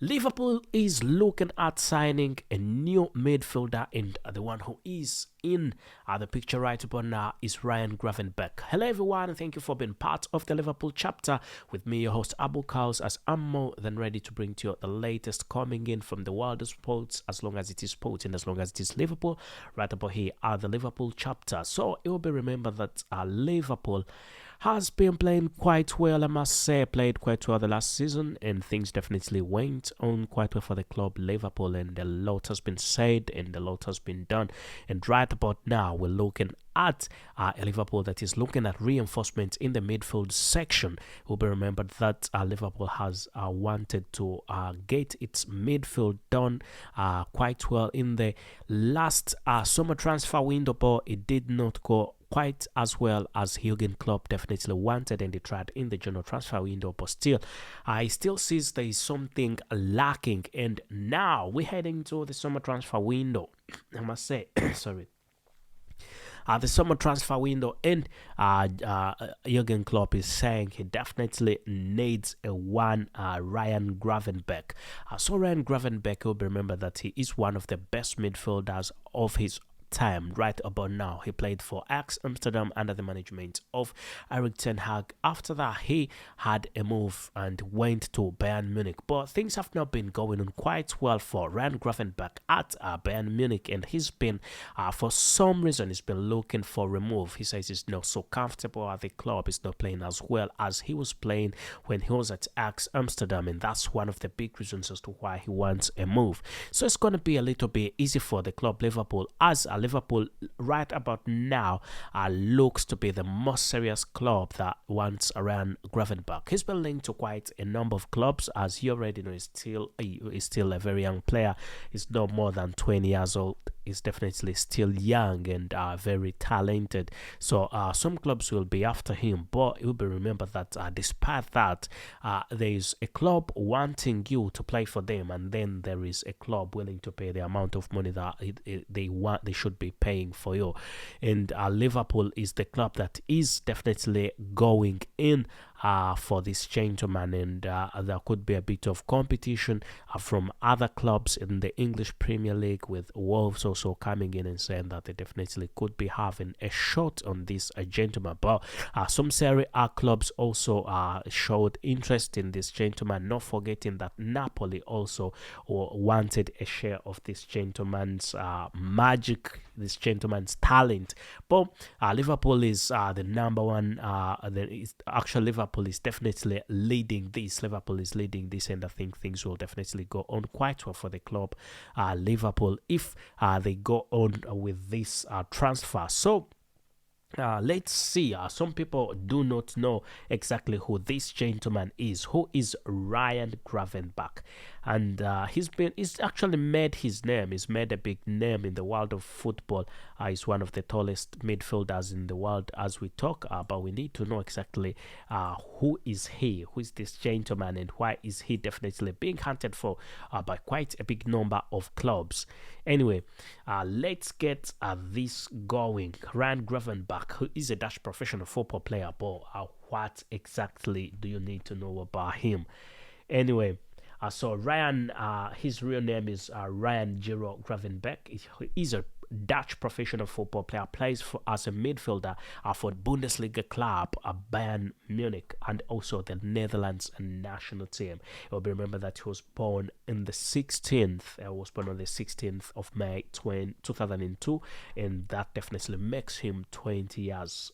Liverpool is looking at signing a new midfielder, and the one who is in the picture right upon now is Ryan Gravenberch. Hello, everyone, and thank you for being part of the Liverpool chapter with me, your host Abu Kaus, as I'm more than ready to bring to you the latest coming in from the world of sports, as long as it is sports and as long as it is Liverpool. Right about here are the Liverpool chapter. So it will be remembered that Liverpool has been playing quite well, I must say, played quite well the last season, and things definitely went on quite well for the club Liverpool, and a lot has been said and a lot has been done. And right about now, we're looking at a Liverpool that is looking at reinforcement in the midfield section. It will be remembered that Liverpool has wanted to get its midfield done quite well in the last summer transfer window, but it did not go quite as well as Jurgen Klopp definitely wanted, and they tried in the general transfer window, but still I still sees there is something lacking. And now we're heading to the summer transfer window, I must say. Sorry, the summer transfer window, and Jurgen Klopp is saying he definitely needs a one Ryan Gravenberch. So Ryan Gravenberch will remember that he is one of the best midfielders of his time right about now. He played for Ajax Amsterdam under the management of Erik ten Hag. After that, he had a move and went to Bayern Munich, but things have not been going on quite well for Ryan Gravenberch at Bayern Munich, and he's been for some reason he's been looking for a move. He says he's not so comfortable at the club. He's not playing as well as he was playing when he was at Ajax Amsterdam, and that's one of the big reasons as to why he wants a move. So it's going to be a little bit easy for the club Liverpool, as Liverpool right about now looks to be the most serious club that wants Ryan Gravenberch. He's been linked to quite a number of clubs, as you already know. He's still a very young player. He's no more than 20 years old. He's definitely still young and very talented. So some clubs will be after him, but it will be remembered that despite that, there is a club wanting you to play for them, and then there is a club willing to pay the amount of money that they should be paying for you. And Liverpool is the club that is definitely going in for this gentleman, and there could be a bit of competition from other clubs in the English Premier League, with Wolves also coming in and saying that they definitely could be having a shot on this gentleman. But some Serie A clubs also showed interest in this gentleman, not forgetting that Napoli also wanted a share of this gentleman's magic, this gentleman's talent. But Liverpool is the number one. Actually, Liverpool is definitely leading this. Liverpool is leading this, and I think things will definitely go on quite well for the club Liverpool if they go on with this transfer. So let's see. Some people do not know exactly who this gentleman is. Who is Ryan Gravenberch? And he's actually made his name. He's made a big name in the world of football. He's one of the tallest midfielders in the world as we talk. But we need to know exactly who is he? Who is this gentleman, and why is he definitely being hunted for by quite a big number of clubs? Anyway, let's get this going. Ryan Gravenberch, who is a Dutch professional football player, but what exactly do you need to know about him? Anyway, so Ryan, his real name is Ryan Giro Gravenberch. He's a Dutch professional football player, plays as a midfielder for Bundesliga club Bayern Munich, and also the Netherlands national team. It will be remembered that he was born on the 16th of May 2002, and that definitely makes him 20 years.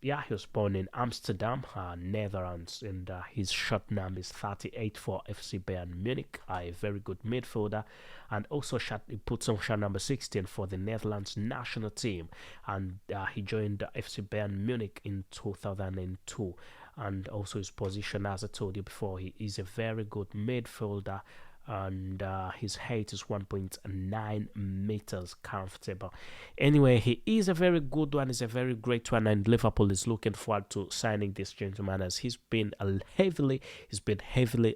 He was born in Amsterdam, Netherlands, and his short number is 38 for FC Bayern Munich, a very good midfielder, and also he puts on shot number 16 for the Netherlands national team, and he joined FC Bayern Munich in 2002, and also his position, as I told you before, he is a very good midfielder, and his height is 1.9 meters comfortable. Anyway, he is a very good one. He's a very great one, and Liverpool is looking forward to signing this gentleman, as he's been heavily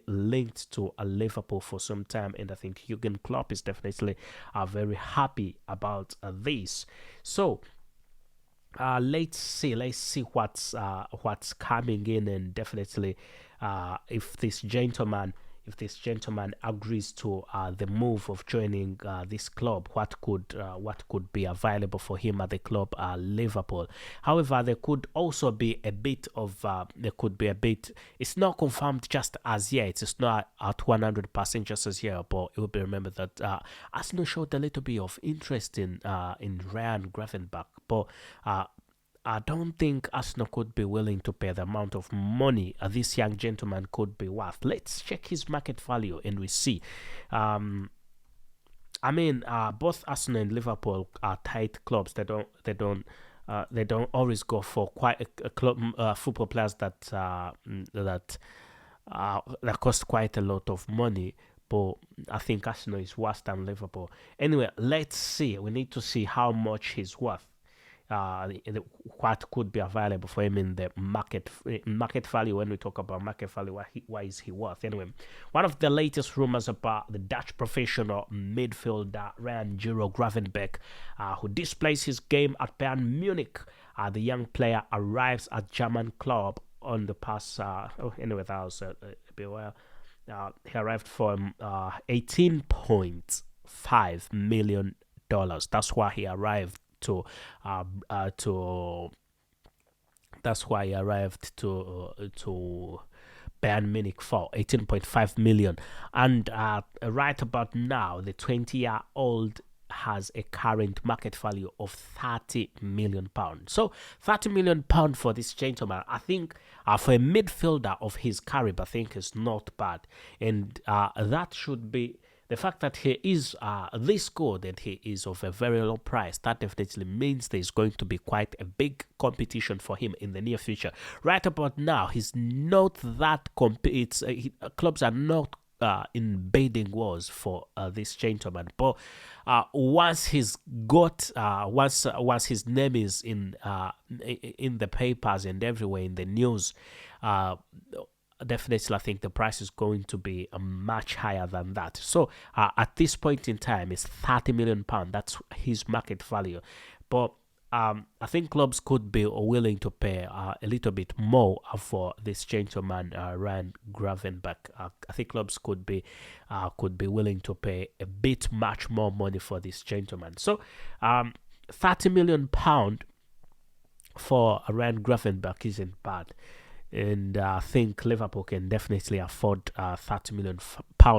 linked to Liverpool for some time, and I think Jurgen Klopp is definitely very happy about this. So let's see what's coming in, and definitely if this gentleman agrees to the move of joining this club, what could be available for him at the club Liverpool. However, there could also be a bit of it's not confirmed just as yet. It's not at 100% just as yet, but it will be remembered that Arsenal showed a little bit of interest in Ryan Gravenberch, but I don't think Arsenal could be willing to pay the amount of money this young gentleman could be worth. Let's check his market value and we see. Both Arsenal and Liverpool are tight clubs. They don't always go for quite a club football players that cost quite a lot of money. But I think Arsenal is worse than Liverpool. Anyway, let's see. We need to see how much he's worth. What could be available for him in the market value. When we talk about market value, why is he worth? Anyway, one of the latest rumors about the Dutch professional midfielder Ryan Gravenberch, who displays his game at Bayern Munich. The young player arrives at German club on the past. That was a bit well. He arrived for $18.5 million. That's why he arrived to Bayern Munich for 18.5 million. And right about now, the 20-year-old has a current market value of £30 million. So £30 million for this gentleman, I think for a midfielder of his caliber, I think is not bad. And that should be the fact that he is this good and he is of a very low price. That definitely means there's going to be quite a big competition for him in the near future. Right about now, he's not that clubs are not in bidding wars for this gentleman. But once he's got once his name is in the papers and everywhere in the news, definitely I think the price is going to be much higher than that. So at this point in time, it's £30 million. That's his market value. But I think clubs could be willing to pay a little bit more for this gentleman, Ryan Gravenberch. I think clubs could be willing to pay a bit much more money for this gentleman. So £30 million for Ryan Gravenberch isn't bad. And I think Liverpool can definitely afford £30 million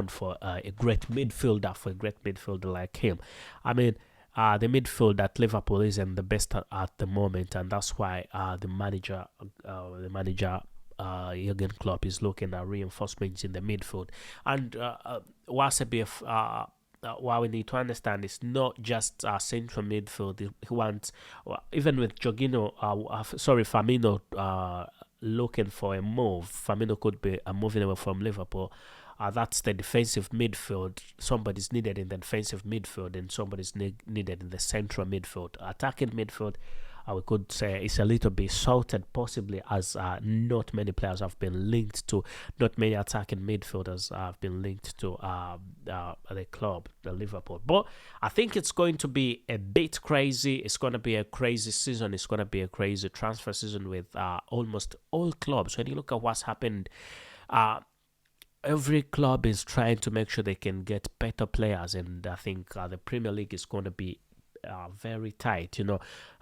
for a great midfielder, like him. I mean, the midfield that Liverpool isn't the best at the moment, and that's why the manager Jurgen Klopp is looking at reinforcements in the midfield. And what we need to understand is not just central midfield. He wants, even with Firmino looking for a move. Firmino could be moving away from Liverpool. That's the defensive midfield. Somebody's needed in the defensive midfield and somebody's needed in the central midfield. Attacking midfield, we could say it's a little bit salted, possibly, as not many players have been linked to, not many attacking midfielders have been linked to the club, the Liverpool. But I think it's going to be a bit crazy. It's going to be a crazy season. It's going to be a crazy transfer season with almost all clubs. When you look at what's happened, every club is trying to make sure they can get better players, and I think the Premier League is going to be very tight.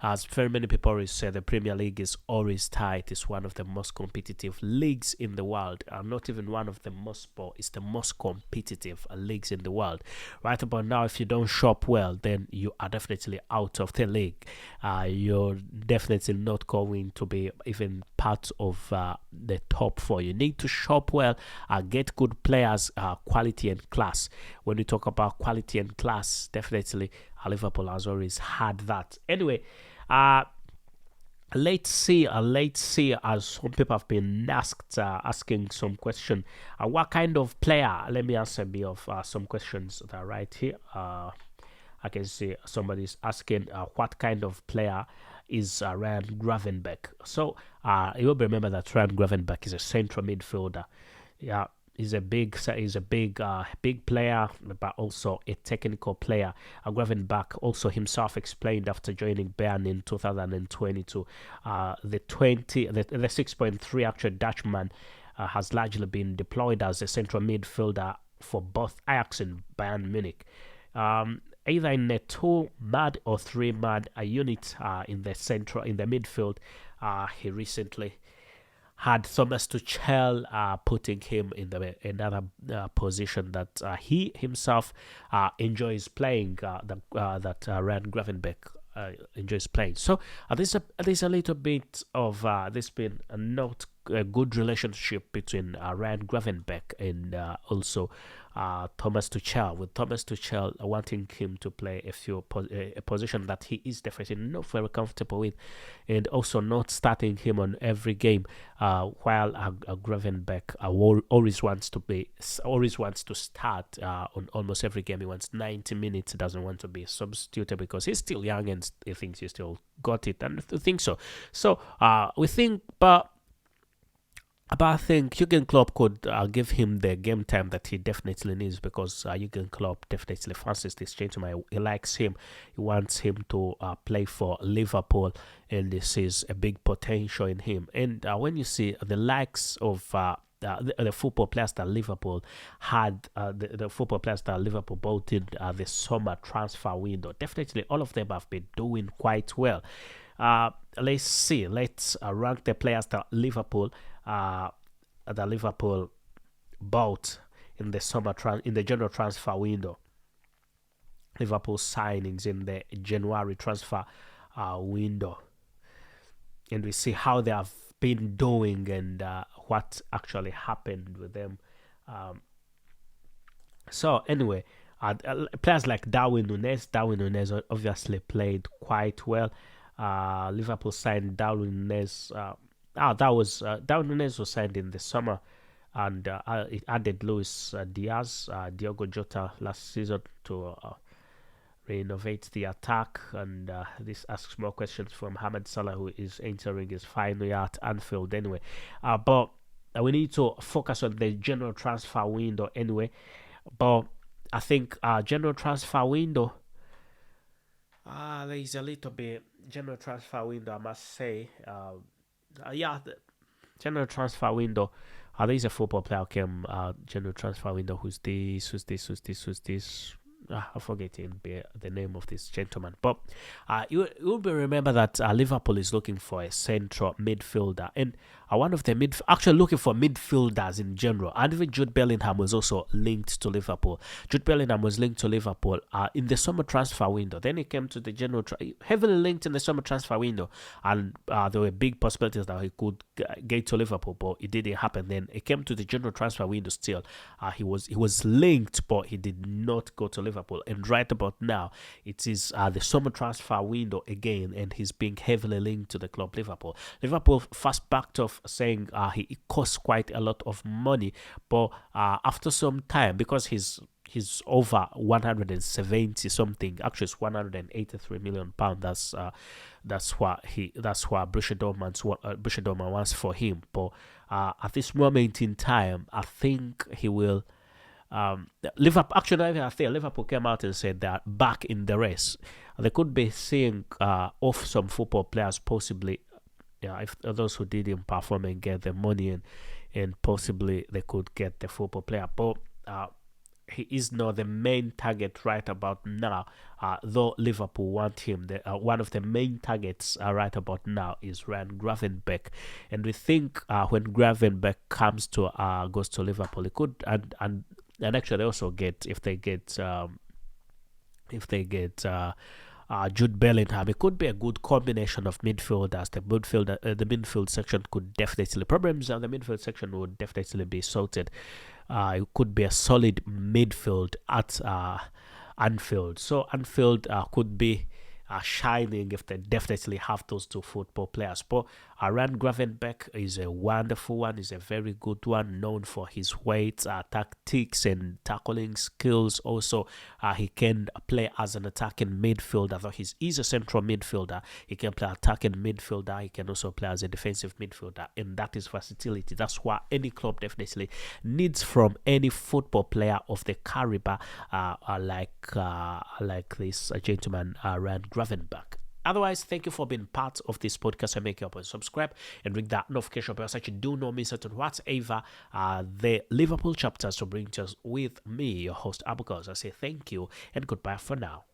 As very many people always say, the Premier League is always tight. It's one of the most competitive leagues in the world. Not even one of the most, but it's the most competitive leagues in the world. Right about now, if you don't shop well, then you are definitely out of the league. You're definitely not going to be even part of the top four. You need to shop well, get good players, quality and class. When we talk about quality and class, definitely Liverpool has always had that. Anyway, let's see, as some people have been asking some question. What kind of player? Let me answer me of some questions that are right here. I can see somebody's asking what kind of player is Ryan Gravenberch. So you will remember that Ryan Gravenberch is a central midfielder. Yeah. He's a big player, but also a technical player. Gravenberch also himself explained after joining Bayern in 2022, the 6.3 actual Dutchman has largely been deployed as a central midfielder for both Ajax and Bayern Munich. Either in a 2-man or 3-man unit in the midfield. He recently had Thomas Tuchel putting him in another position that he himself enjoys playing, that Ryan Gravenberch enjoys playing. So there's a little bit of there's been not a good relationship between Ryan Gravenberch and also Thomas Tuchel, with Thomas Tuchel wanting him to play a position that he is definitely not very comfortable with, and also not starting him on every game, while Gravenberch always wants to start on almost every game. He wants 90 minutes. He doesn't want to be substituted because he's still young and he thinks he still got it, and I think so. So we think, but I think Jurgen Klopp could give him the game time that he definitely needs, because Jurgen Klopp definitely fancies this gentleman. He likes him. He wants him to play for Liverpool, and this is a big potential in him. And when you see the likes of the football players that Liverpool had, the football players that Liverpool bought in the summer transfer window, definitely all of them have been doing quite well. Let's see. Let's rank the players that Liverpool bought in the in the general transfer window. Liverpool signings in the January transfer window, and we see how they have been doing and what actually happened with them. So anyway, players like Darwin Núñez obviously played quite well. Liverpool signed Darwin Núñez. Darwin Núñez was signed in the summer, and it added Luis Diaz, Diogo Jota last season to renovate the attack. And this asks more questions from Mohamed Salah, who is entering his final year at Anfield anyway. But we need to focus on the general transfer window anyway. But I think general transfer window, there is a little bit general transfer window, I must say. The general transfer window. There is a football player came general transfer window. Who's this? I'm forgetting the name of this gentleman. But you will remember that Liverpool is looking for a central midfielder, and one of the actually looking for midfielders in general. And even Jude Bellingham was also linked to Liverpool. Jude Bellingham was linked to Liverpool in the summer transfer window. Then he came to the general heavily linked in the summer transfer window, and there were big possibilities that he could get to Liverpool, but it didn't happen. Then he came to the general transfer window. Still, he was linked, but he did not go to Liverpool. And right about now, it is the summer transfer window again, and he's being heavily linked to the club Liverpool. Liverpool first backed off, saying he costs quite a lot of money, but after some time, because he's over 170 something, actually it's 183 million pound. That's what Borussia Dortmund wants for him. But at this moment in time, I think he will. Liverpool, actually, I think Liverpool came out and said they're back in the race. They could be seeing off some football players, possibly, if those who didn't perform and get the money, and possibly they could get the football player. But he is not the main target right about now, though Liverpool want him. One of the main targets right about now is Ryan Gravenberch, and we think when Gravenberch goes to Liverpool, he could and actually they also get, if they get Jude Bellingham, it could be a good combination of midfielders. The midfield section could definitely, problems on the midfield section would definitely be sorted. It could be a solid midfield at Anfield. So Anfield could be shining if they definitely have those two football players. But Ryan Gravenberch is a wonderful one. He's a very good one, known for his weight, tactics, and tackling skills. Also, he can play as an attacking midfielder, though he's a central midfielder. He can play attacking midfielder. He can also play as a defensive midfielder, and that is versatility. That's what any club definitely needs from any football player of the caliber like this gentleman, Ryan Gravenberch. Otherwise, thank you for being part of this podcast, and make your point subscribe and ring that notification bell so that you do not miss out on whatever the Liverpool chapters to bring to us with me, your host Abukos. I say thank you and goodbye for now.